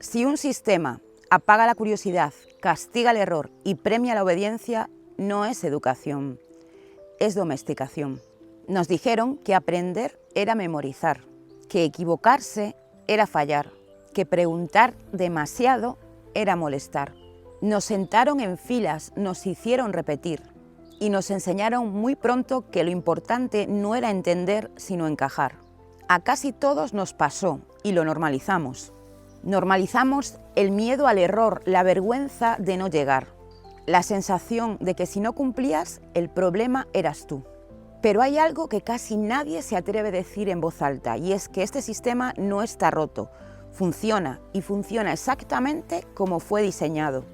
Si un sistema apaga la curiosidad, castiga el error y premia la obediencia, no es educación, es domesticación. Nos dijeron que aprender era memorizar, que equivocarse era fallar, que preguntar demasiado era molestar. Nos sentaron en filas, nos hicieron repetir y nos enseñaron muy pronto que lo importante no era entender, sino encajar. A casi todos nos pasó y lo normalizamos. Normalizamos el miedo al error, la vergüenza de no llegar, la sensación de que si no cumplías, el problema eras tú. Pero hay algo que casi nadie se atreve a decir en voz alta, y es que este sistema no está roto, funciona y funciona exactamente como fue diseñado.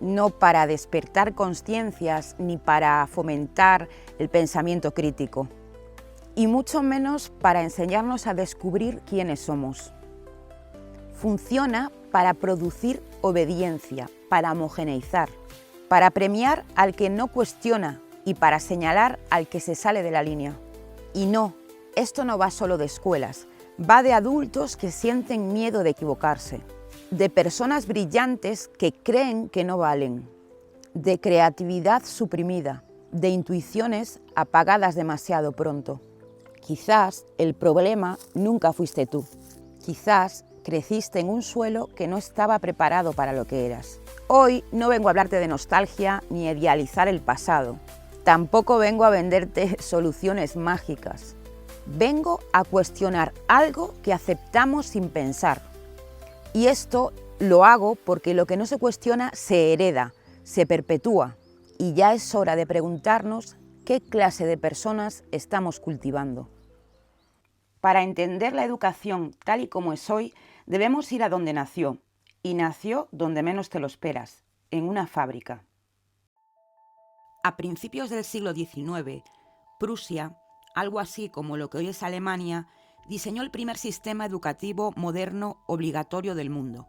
No para despertar conciencias ni para fomentar el pensamiento crítico, y mucho menos para enseñarnos a descubrir quiénes somos. Funciona para producir obediencia, para homogeneizar, para premiar al que no cuestiona y para señalar al que se sale de la línea. Y no, esto no va solo de escuelas, va de adultos que sienten miedo de equivocarse, de personas brillantes que creen que no valen, de creatividad suprimida, de intuiciones apagadas demasiado pronto. Quizás el problema nunca fuiste tú, quizás creciste en un suelo que no estaba preparado para lo que eras. Hoy no vengo a hablarte de nostalgia ni a idealizar el pasado. Tampoco vengo a venderte soluciones mágicas. Vengo a cuestionar algo que aceptamos sin pensar. Y esto lo hago porque lo que no se cuestiona se hereda, se perpetúa. Y ya es hora de preguntarnos qué clase de personas estamos cultivando. Para entender la educación tal y como es hoy, debemos ir a donde nació. Y nació donde menos te lo esperas, en una fábrica. A principios del siglo XIX, Prusia, algo así como lo que hoy es Alemania, diseñó el primer sistema educativo moderno obligatorio del mundo.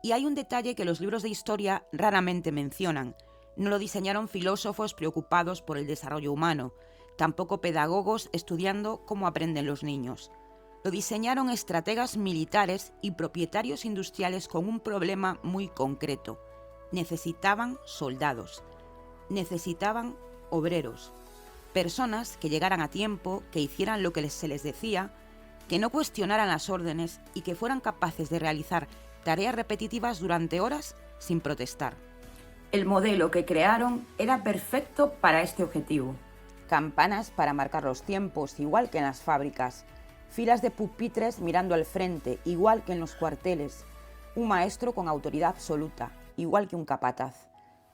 Y hay un detalle que los libros de historia raramente mencionan. No lo diseñaron filósofos preocupados por el desarrollo humano, tampoco pedagogos estudiando cómo aprenden los niños. Lo diseñaron estrategas militares y propietarios industriales con un problema muy concreto. Necesitaban soldados. Necesitaban obreros, personas que llegaran a tiempo, que hicieran lo que se les decía, que no cuestionaran las órdenes y que fueran capaces de realizar tareas repetitivas durante horas sin protestar. El modelo que crearon era perfecto para este objetivo. Campanas para marcar los tiempos, igual que en las fábricas, filas de pupitres mirando al frente, igual que en los cuarteles, un maestro con autoridad absoluta, igual que un capataz.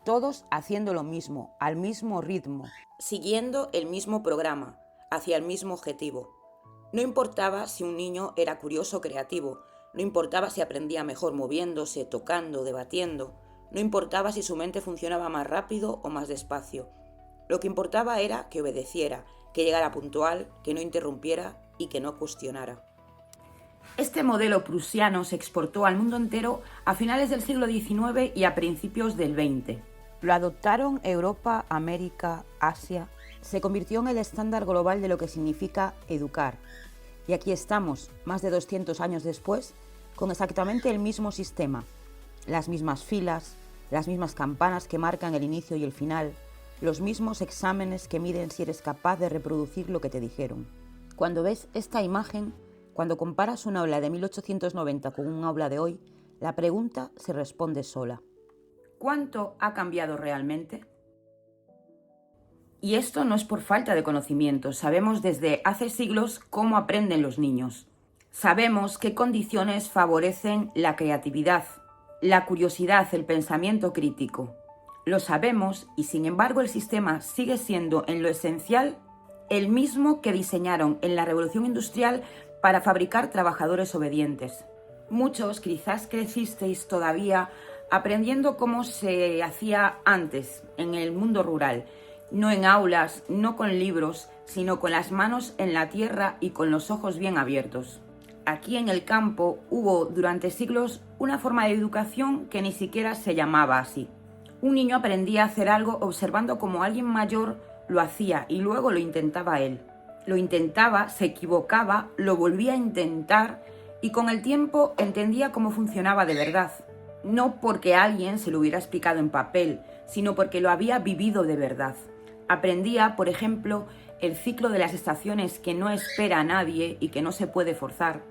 Todos haciendo lo mismo, al mismo ritmo, siguiendo el mismo programa, hacia el mismo objetivo. No importaba si un niño era curioso o creativo, no importaba si aprendía mejor moviéndose, tocando, debatiendo, no importaba si su mente funcionaba más rápido o más despacio. Lo que importaba era que obedeciera, que llegara puntual, que no interrumpiera y que no cuestionara. Este modelo prusiano se exportó al mundo entero a finales del siglo XIX y a principios del XX. Lo adoptaron Europa, América, Asia. Se convirtió en el estándar global de lo que significa educar. Y aquí estamos, más de 200 años después, con exactamente el mismo sistema. Las mismas filas, las mismas campanas que marcan el inicio y el final, los mismos exámenes que miden si eres capaz de reproducir lo que te dijeron. Cuando ves esta imagen, cuando comparas un aula de 1890 con un aula de hoy, la pregunta se responde sola. ¿Cuánto ha cambiado realmente? Y esto no es por falta de conocimiento. Sabemos desde hace siglos cómo aprenden los niños. Sabemos qué condiciones favorecen la creatividad, la curiosidad, el pensamiento crítico. Lo sabemos y sin embargo el sistema sigue siendo en lo esencial el mismo que diseñaron en la Revolución Industrial para fabricar trabajadores obedientes. Muchos quizás crecisteis todavía aprendiendo cómo se hacía antes en el mundo rural, no en aulas, no con libros, sino con las manos en la tierra y con los ojos bien abiertos. Aquí en el campo hubo durante siglos una forma de educación que ni siquiera se llamaba así. Un niño aprendía a hacer algo observando cómo alguien mayor lo hacía y luego lo intentaba él. Lo intentaba, se equivocaba, lo volvía a intentar Y con el tiempo entendía cómo funcionaba de verdad, no porque alguien se lo hubiera explicado en papel, sino porque lo había vivido de verdad. Aprendía, por ejemplo, el ciclo de las estaciones que no espera a nadie y que no se puede forzar.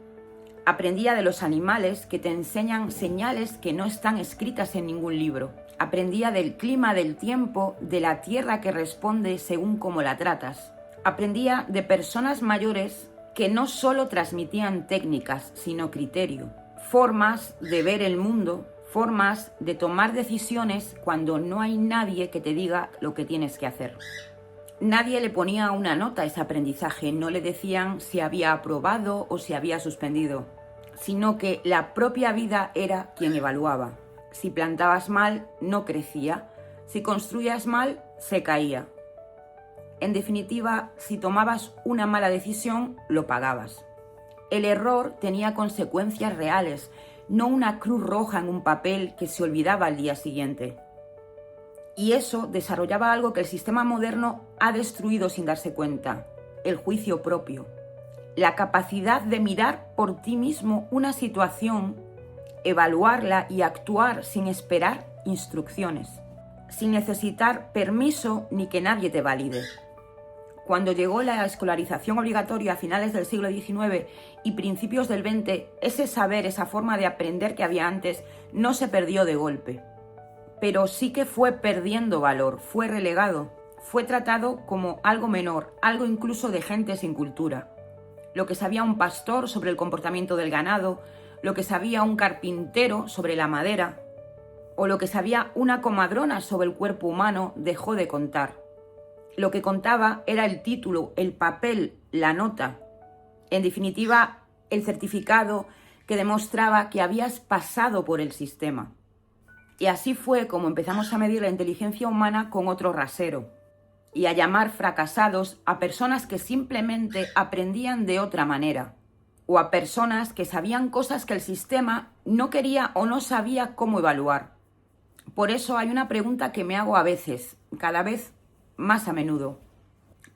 Aprendía de los animales que te enseñan señales que no están escritas en ningún libro. Aprendía del clima del tiempo, de la tierra que responde según cómo la tratas. Aprendía de personas mayores que no solo transmitían técnicas, sino criterio, formas de ver el mundo, formas de tomar decisiones cuando no hay nadie que te diga lo que tienes que hacer. Nadie le ponía una nota a ese aprendizaje, no le decían si había aprobado o si había suspendido, sino que la propia vida era quien evaluaba. Si plantabas mal, no crecía, si construías mal, se caía. En definitiva, si tomabas una mala decisión, lo pagabas. El error tenía consecuencias reales, no una cruz roja en un papel que se olvidaba al día siguiente. Y eso desarrollaba algo que el sistema moderno ha destruido sin darse cuenta: el juicio propio. La capacidad de mirar por ti mismo una situación, evaluarla y actuar sin esperar instrucciones, sin necesitar permiso ni que nadie te valide. Cuando llegó la escolarización obligatoria a finales del siglo XIX y principios del XX, ese saber, esa forma de aprender que había antes, no se perdió de golpe. Pero sí que fue perdiendo valor, fue relegado, fue tratado como algo menor, algo incluso de gente sin cultura. Lo que sabía un pastor sobre el comportamiento del ganado, lo que sabía un carpintero sobre la madera, o lo que sabía una comadrona sobre el cuerpo humano, dejó de contar. Lo que contaba era el título, el papel, la nota. En definitiva, el certificado que demostraba que habías pasado por el sistema. Y así fue como empezamos a medir la inteligencia humana con otro rasero y a llamar fracasados a personas que simplemente aprendían de otra manera, o a personas que sabían cosas que el sistema no quería o no sabía cómo evaluar. Por eso hay una pregunta que me hago a veces, cada vez más a menudo.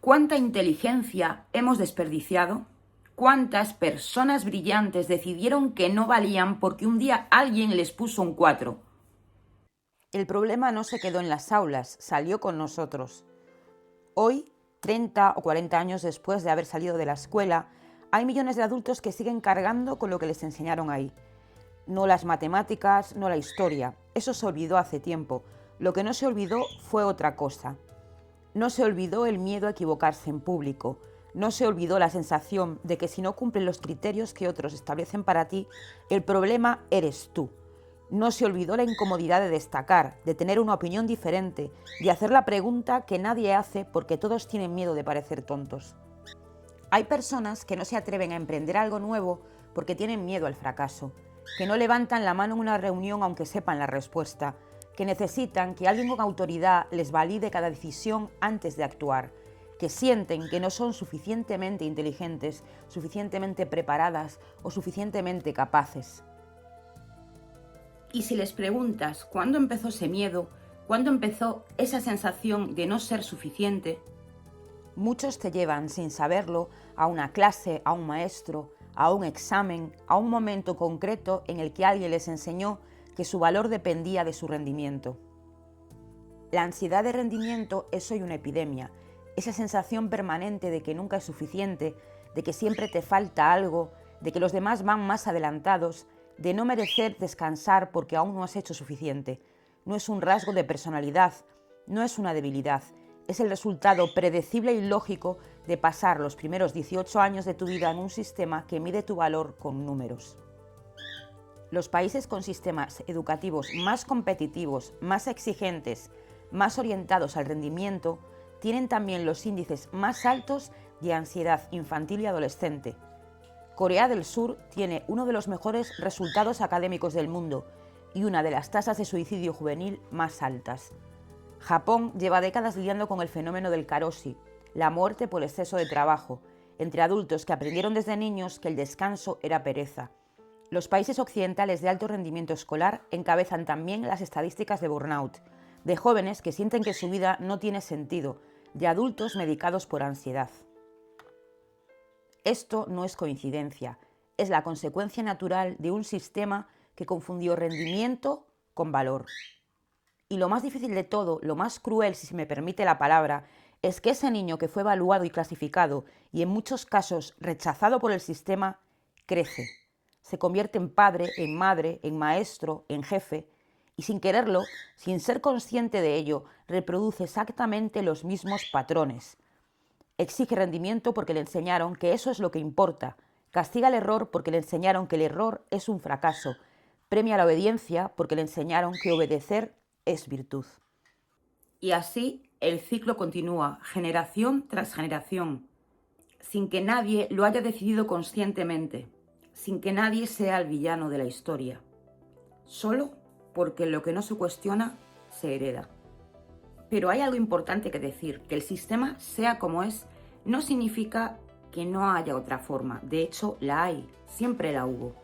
¿Cuánta inteligencia hemos desperdiciado? ¿Cuántas personas brillantes decidieron que no valían porque un día alguien les puso un 4? El problema no se quedó en las aulas, salió con nosotros. Hoy, 30 o 40 años después de haber salido de la escuela, hay millones de adultos que siguen cargando con lo que les enseñaron ahí. No las matemáticas, no la historia. Eso se olvidó hace tiempo. Lo que no se olvidó fue otra cosa. No se olvidó el miedo a equivocarse en público. No se olvidó la sensación de que si no cumplen los criterios que otros establecen para ti, el problema eres tú. No se olvidó la incomodidad de destacar, de tener una opinión diferente, de hacer la pregunta que nadie hace porque todos tienen miedo de parecer tontos. Hay personas que no se atreven a emprender algo nuevo porque tienen miedo al fracaso, que no levantan la mano en una reunión aunque sepan la respuesta, que necesitan que alguien con autoridad les valide cada decisión antes de actuar, que sienten que no son suficientemente inteligentes, suficientemente preparadas o suficientemente capaces. Y si les preguntas cuándo empezó ese miedo, cuándo empezó esa sensación de no ser suficiente, muchos te llevan sin saberlo a una clase, a un maestro, a un examen, a un momento concreto en el que alguien les enseñó que su valor dependía de su rendimiento. La ansiedad de rendimiento es hoy una epidemia, esa sensación permanente de que nunca es suficiente, de que siempre te falta algo, de que los demás van más adelantados, de no merecer descansar porque aún no has hecho suficiente. No es un rasgo de personalidad, no es una debilidad, es el resultado predecible y lógico de pasar los primeros 18 años de tu vida en un sistema que mide tu valor con números. Los países con sistemas educativos más competitivos, más exigentes, más orientados al rendimiento, tienen también los índices más altos de ansiedad infantil y adolescente. Corea del Sur tiene uno de los mejores resultados académicos del mundo y una de las tasas de suicidio juvenil más altas. Japón lleva décadas lidiando con el fenómeno del karoshi, la muerte por exceso de trabajo, entre adultos que aprendieron desde niños que el descanso era pereza. Los países occidentales de alto rendimiento escolar encabezan también las estadísticas de burnout, de jóvenes que sienten que su vida no tiene sentido, de adultos medicados por ansiedad. Esto no es coincidencia, es la consecuencia natural de un sistema que confundió rendimiento con valor. Y lo más difícil de todo, lo más cruel, si se me permite la palabra, es que ese niño que fue evaluado y clasificado y en muchos casos rechazado por el sistema, crece. Se convierte en padre, en madre, en maestro, en jefe, y sin quererlo, sin ser consciente de ello, reproduce exactamente los mismos patrones. Exige rendimiento porque le enseñaron que eso es lo que importa. Castiga el error porque le enseñaron que el error es un fracaso. Premia la obediencia porque le enseñaron que obedecer es virtud. Y así el ciclo continúa, generación tras generación, sin que nadie lo haya decidido conscientemente, sin que nadie sea el villano de la historia, solo porque lo que no se cuestiona se hereda. Pero hay algo importante que decir, que el sistema sea como es, no significa que no haya otra forma, de hecho la hay, siempre la hubo.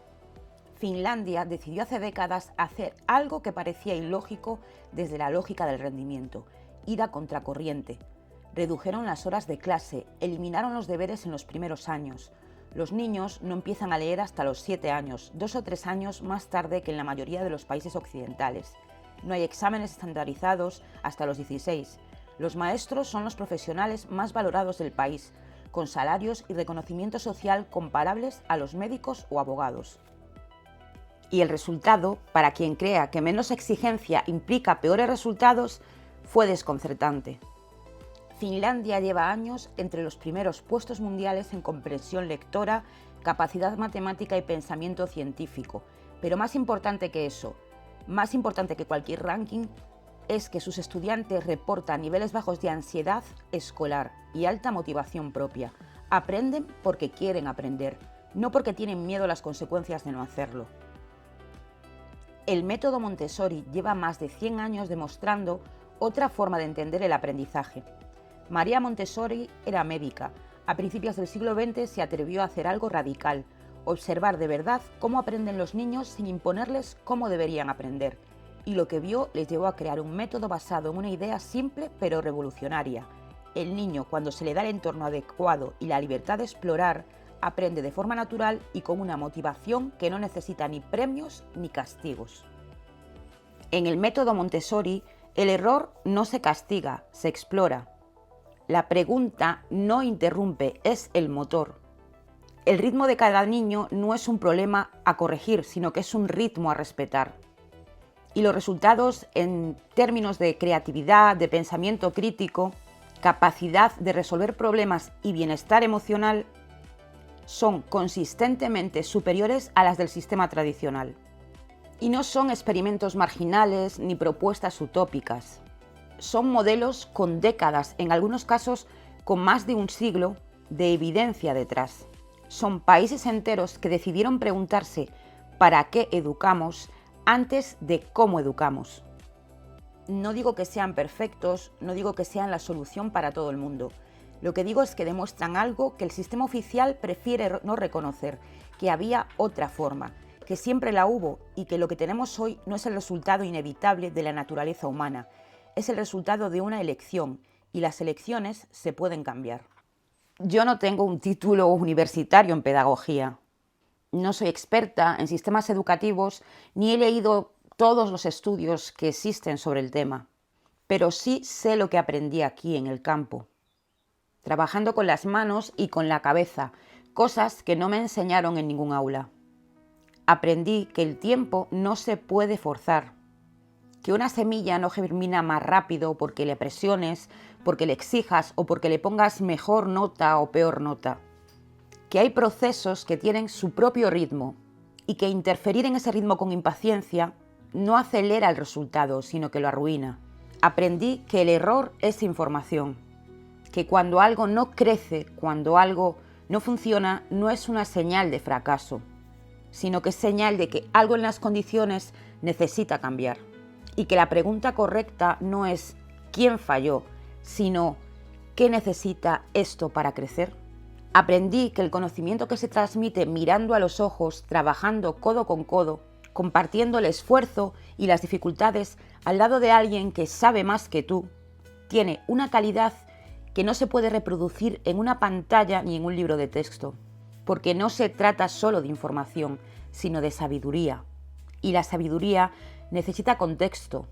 Finlandia decidió hace décadas hacer algo que parecía ilógico desde la lógica del rendimiento, ir a contracorriente. Redujeron las horas de clase, eliminaron los deberes en los primeros años. Los niños no empiezan a leer hasta los 7 años, 2 o 3 años más tarde que en la mayoría de los países occidentales. No hay exámenes estandarizados hasta los 16. Los maestros son los profesionales más valorados del país, con salarios y reconocimiento social comparables a los médicos o abogados. Y el resultado, para quien crea que menos exigencia implica peores resultados, fue desconcertante. Finlandia lleva años entre los primeros puestos mundiales en comprensión lectora, capacidad matemática y pensamiento científico. Pero más importante que eso, más importante que cualquier ranking, es que sus estudiantes reportan niveles bajos de ansiedad escolar y alta motivación propia. Aprenden porque quieren aprender, no porque tienen miedo a las consecuencias de no hacerlo. El método Montessori lleva más de 100 años demostrando otra forma de entender el aprendizaje. María Montessori era médica. A principios del siglo XX se atrevió a hacer algo radical, observar de verdad cómo aprenden los niños sin imponerles cómo deberían aprender. Y lo que vio les llevó a crear un método basado en una idea simple pero revolucionaria. El niño, cuando se le da el entorno adecuado y la libertad de explorar, aprende de forma natural y con una motivación que no necesita ni premios ni castigos. En el método Montessori, el error no se castiga, se explora. La pregunta no interrumpe, es el motor. El ritmo de cada niño no es un problema a corregir, sino que es un ritmo a respetar. Y los resultados en términos de creatividad, de pensamiento crítico, capacidad de resolver problemas y bienestar emocional son consistentemente superiores a las del sistema tradicional. Y no son experimentos marginales ni propuestas utópicas. Son modelos con décadas, en algunos casos con más de un siglo, de evidencia detrás. Son países enteros que decidieron preguntarse ¿para qué educamos? Antes de cómo educamos. No digo que sean perfectos, no digo que sean la solución para todo el mundo. Lo que digo es que demuestran algo que el sistema oficial prefiere no reconocer, que había otra forma, que siempre la hubo y que lo que tenemos hoy no es el resultado inevitable de la naturaleza humana, es el resultado de una elección y las elecciones se pueden cambiar. Yo no tengo un título universitario en pedagogía, no soy experta en sistemas educativos ni he leído todos los estudios que existen sobre el tema, pero sí sé lo que aprendí aquí en el campo, trabajando con las manos y con la cabeza, cosas que no me enseñaron en ningún aula. Aprendí que el tiempo no se puede forzar, que una semilla no germina más rápido porque le presiones, porque le exijas o porque le pongas mejor nota o peor nota, que hay procesos que tienen su propio ritmo y que interferir en ese ritmo con impaciencia no acelera el resultado, sino que lo arruina. Aprendí que el error es información, que cuando algo no crece, cuando algo no funciona, no es una señal de fracaso, sino que es señal de que algo en las condiciones necesita cambiar. Y que la pregunta correcta no es ¿quién falló?, sino ¿qué necesita esto para crecer? Aprendí que el conocimiento que se transmite mirando a los ojos, trabajando codo con codo, compartiendo el esfuerzo y las dificultades al lado de alguien que sabe más que tú, tiene una calidad que no se puede reproducir en una pantalla ni en un libro de texto. porque no se trata solo de información, sino de sabiduría. Y la sabiduría necesita contexto,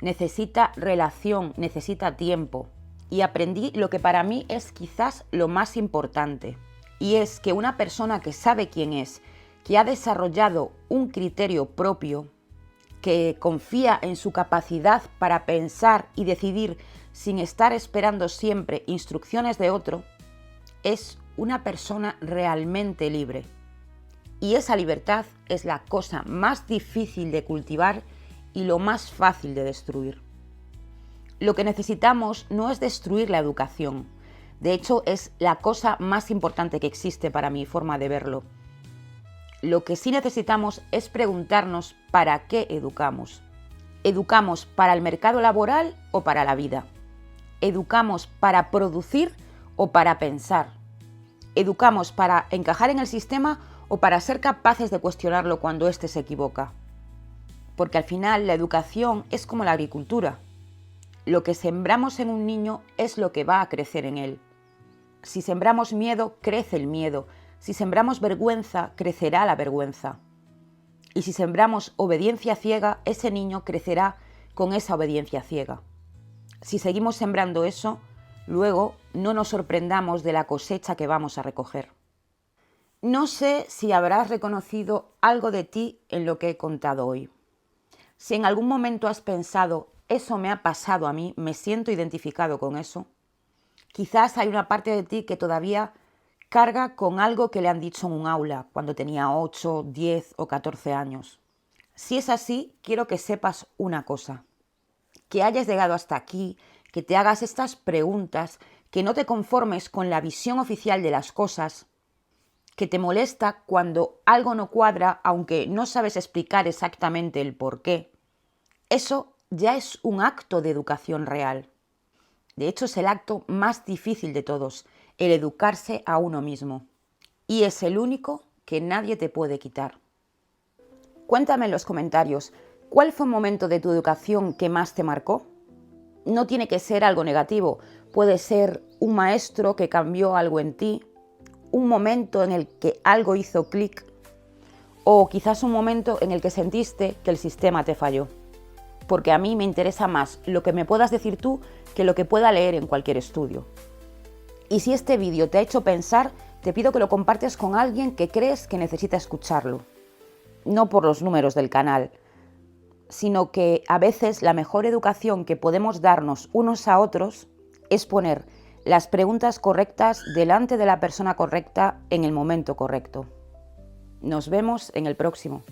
necesita relación, necesita tiempo. Y aprendí lo que para mí es quizás lo más importante, y es que una persona que sabe quién es, que ha desarrollado un criterio propio, que confía en su capacidad para pensar y decidir sin estar esperando siempre instrucciones de otro, es una persona realmente libre. Y esa libertad es la cosa más difícil de cultivar y lo más fácil de destruir. Lo que necesitamos no es destruir la educación. De hecho, es la cosa más importante que existe para mi forma de verlo. Lo que sí necesitamos es preguntarnos para qué educamos. ¿Educamos para el mercado laboral o para la vida? ¿Educamos para producir o para pensar? ¿Educamos para encajar en el sistema o para ser capaces de cuestionarlo cuando éste se equivoca? Porque al final la educación es como la agricultura. Lo que sembramos en un niño es lo que va a crecer en él. Si sembramos miedo, crece el miedo. Si sembramos vergüenza, crecerá la vergüenza. Y si sembramos obediencia ciega, ese niño crecerá con esa obediencia ciega. Si seguimos sembrando eso, luego no nos sorprendamos de la cosecha que vamos a recoger. No sé si habrás reconocido algo de ti en lo que he contado hoy. Si en algún momento has pensado, eso me ha pasado a mí, me siento identificado con eso, quizás hay una parte de ti que todavía carga con algo que le han dicho en un aula cuando tenía 8, 10 o 14 años. Si es así, quiero que sepas una cosa, que hayas llegado hasta aquí, que te hagas estas preguntas, que no te conformes con la visión oficial de las cosas, que te molesta cuando algo no cuadra, aunque no sabes explicar exactamente el por qué. Eso ya es un acto de educación real. De hecho, es el acto más difícil de todos, el educarse a uno mismo. Y es el único que nadie te puede quitar. Cuéntame en los comentarios, ¿cuál fue un momento de tu educación que más te marcó? No tiene que ser algo negativo, puede ser un maestro que cambió algo en ti, un momento en el que algo hizo clic, o quizás un momento en el que sentiste que el sistema te falló. Porque a mí me interesa más lo que me puedas decir tú que lo que pueda leer en cualquier estudio. Y si este vídeo te ha hecho pensar, te pido que lo compartas con alguien que crees que necesita escucharlo. No por los números del canal, sino que a veces la mejor educación que podemos darnos unos a otros es poner las preguntas correctas delante de la persona correcta en el momento correcto. Nos vemos en el próximo.